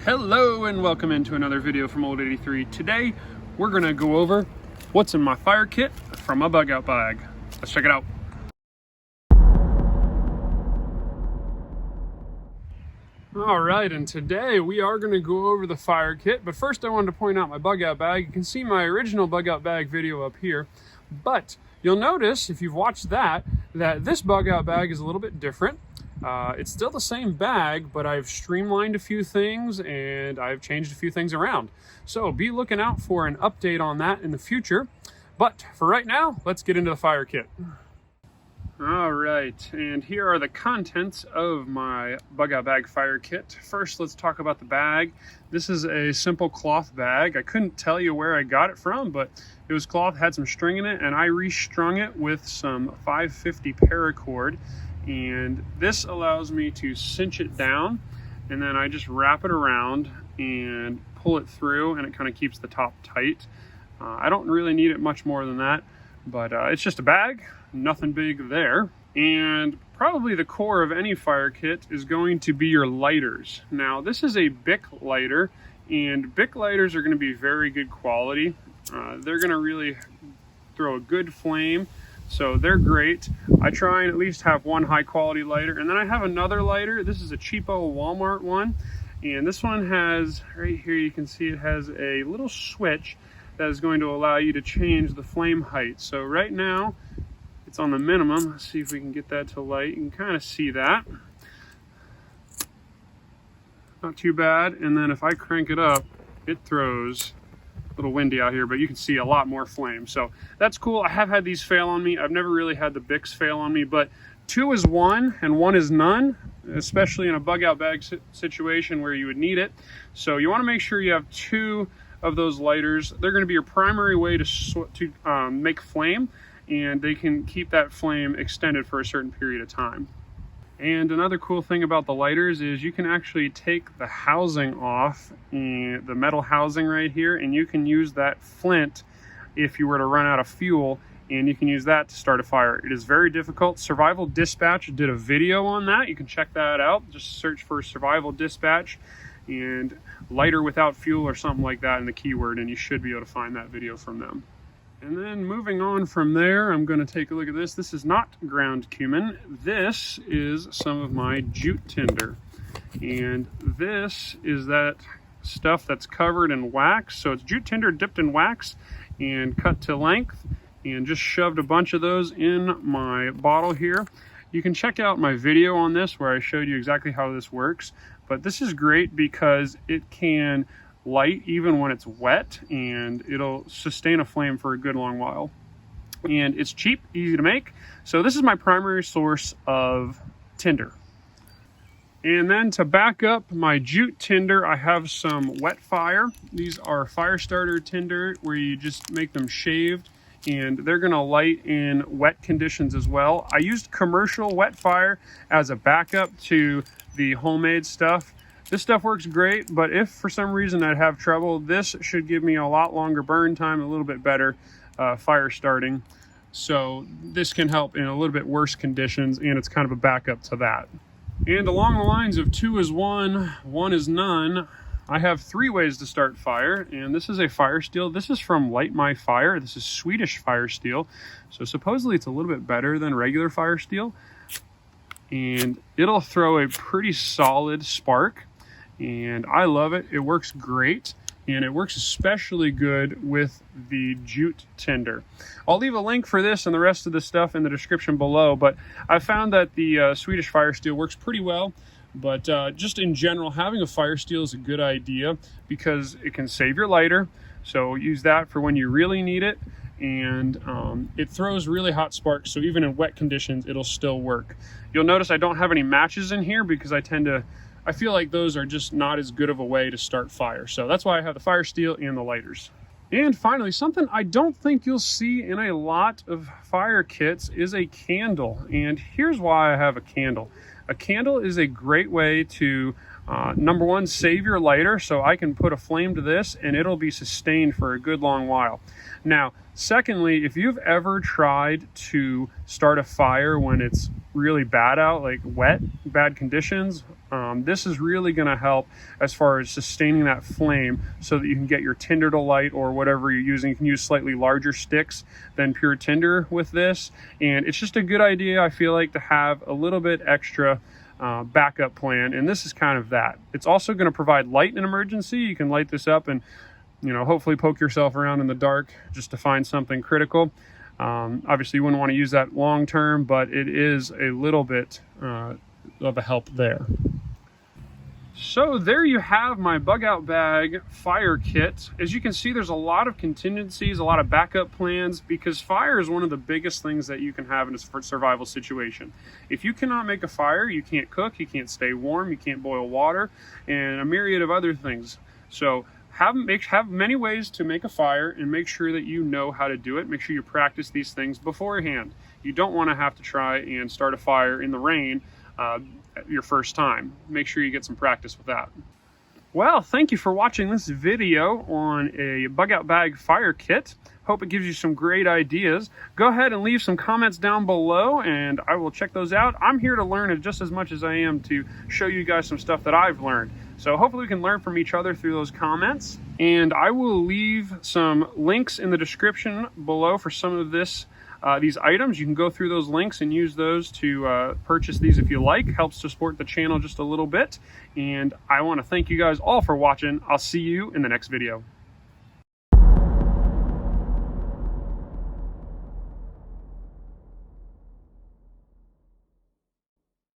Hello and welcome into another video from Old 83. Today we're going to go over what's in my fire kit from a bug out bag. Let's check it out. Alright, and today we are going to go over the fire kit, but first I wanted to point out my bug out bag. You can see my original bug out bag video up here, but you'll notice if you've watched that this bug out bag is a little bit different. It's still the same bag, but I've streamlined a few things and I've changed a few things around. So be looking out for an update on that in the future. But for right now, let's get into the fire kit. All right, and here are the contents of my bug out bag fire kit. First, let's talk about the bag. This is a simple cloth bag. I couldn't tell you where I got it from, but it was cloth, had some string in it, and I restrung it with some 550 paracord. And this allows me to cinch it down, and then I just wrap it around and pull it through, and it kind of keeps the top tight. I don't really need it much more than that, but it's just a bag, nothing big there. And probably the core of any fire kit is going to be your lighters. Now, this is a Bic lighter, and Bic lighters are going to be very good quality. They're going to really throw a good flame. So they're great. I try and at least have one high quality lighter, and then I have another lighter. This is a cheapo Walmart one, and this one has, right here you can see it has a little switch that is going to allow you to change the flame height. So right now it's on the minimum. Let's see if we can get that to light. You can kind of see that. Not too bad. And then if I crank it up, it throws, a little windy out here, but you can see a lot more flame. So that's cool. I have had these fail on me. I've never really had the Bics fail on me, but 2 is 1 and 1 is none, especially in a bug out bag situation where you would need it. So you want to make sure you have 2 of those lighters. They're going to be your primary way to make flame, and they can keep that flame extended for a certain period of time. And another cool thing about the lighters is you can actually take the housing off, and the metal housing right here, and you can use that flint if you were to run out of fuel, and you can use that to start a fire. It is very difficult. Survival Dispatch did a video on that. You can check that out. Just search for Survival Dispatch and lighter without fuel or something like that in the keyword, and you should be able to find that video from them. And then moving on from there, I'm going to take a look at this. This is not ground cumin. This is some of my Jute Tender. And this is that stuff that's covered in wax. So it's Jute Tender dipped in wax and cut to length, and just shoved a bunch of those in my bottle here. You can check out my video on this where I showed you exactly how this works. But this is great because it can light even when it's wet, and it'll sustain a flame for a good long while. And it's cheap, easy to make. So this is my primary source of tinder. And then to back up my Jute Tinder, I have some wet fire. These are fire starter tinder where you just make them shaved, and they're gonna light in wet conditions as well. I used commercial wet fire as a backup to the homemade stuff. This stuff works great, but if for some reason I'd have trouble, this should give me a lot longer burn time, a little bit better fire starting. So this can help in a little bit worse conditions, and it's kind of a backup to that. And along the lines of 2 is 1, 1 is none, I have 3 ways to start fire, and this is a fire steel. This is from Light My Fire. This is Swedish fire steel. So supposedly it's a little bit better than regular fire steel, and it'll throw a pretty solid spark. And I love it. It works great, and it works especially good with the Jute Tender. I'll leave a link for this and the rest of the stuff in the description below, but I found that the Swedish fire steel works pretty well. But just in general, having a fire steel is a good idea because it can save your lighter. So use that for when you really need it, and it throws really hot sparks, so even in wet conditions it'll still work. You'll notice I don't have any matches in here because I feel like those are just not as good of a way to start fire. So that's why I have the fire steel and the lighters. And finally, something I don't think you'll see in a lot of fire kits is a candle. And here's why I have a candle. A candle is a great way to, number one, save your lighter. So I can put a flame to this and it'll be sustained for a good long while. Now, secondly, if you've ever tried to start a fire when it's really bad out, like wet, bad conditions, This is really going to help as far as sustaining that flame so that you can get your tinder to light, or whatever you're using. You can use slightly larger sticks than pure tinder with this, and it's just a good idea, I feel like, to have a little bit extra backup plan, and this is kind of that. It's also going to provide light in an emergency. You can light this up and, you know, hopefully poke yourself around in the dark just to find something critical. Obviously you wouldn't want to use that long term, but it is a little bit of a help there. So there you have my bug out bag fire kit. As you can see, there's a lot of contingencies, a lot of backup plans, because fire is one of the biggest things that you can have in a survival situation. If you cannot make a fire, you can't cook, you can't stay warm, you can't boil water, and a myriad of other things. So have many ways to make a fire, and make sure that you know how to do it. Make sure you practice these things beforehand. You don't want to have to try and start a fire in the rain your first time. Make sure you get some practice with that. Well, thank you for watching this video on a bug out bag fire kit. Hope it gives you some great ideas. Go ahead and leave some comments down below and I will check those out. I'm here to learn just as much as I am to show you guys some stuff that I've learned. So hopefully we can learn from each other through those comments. And I will leave some links in the description below for some of these items. You can go through those links and use those to purchase these if you like. Helps to support the channel just a little bit. And I want to thank you guys all for watching. I'll see you in the next video.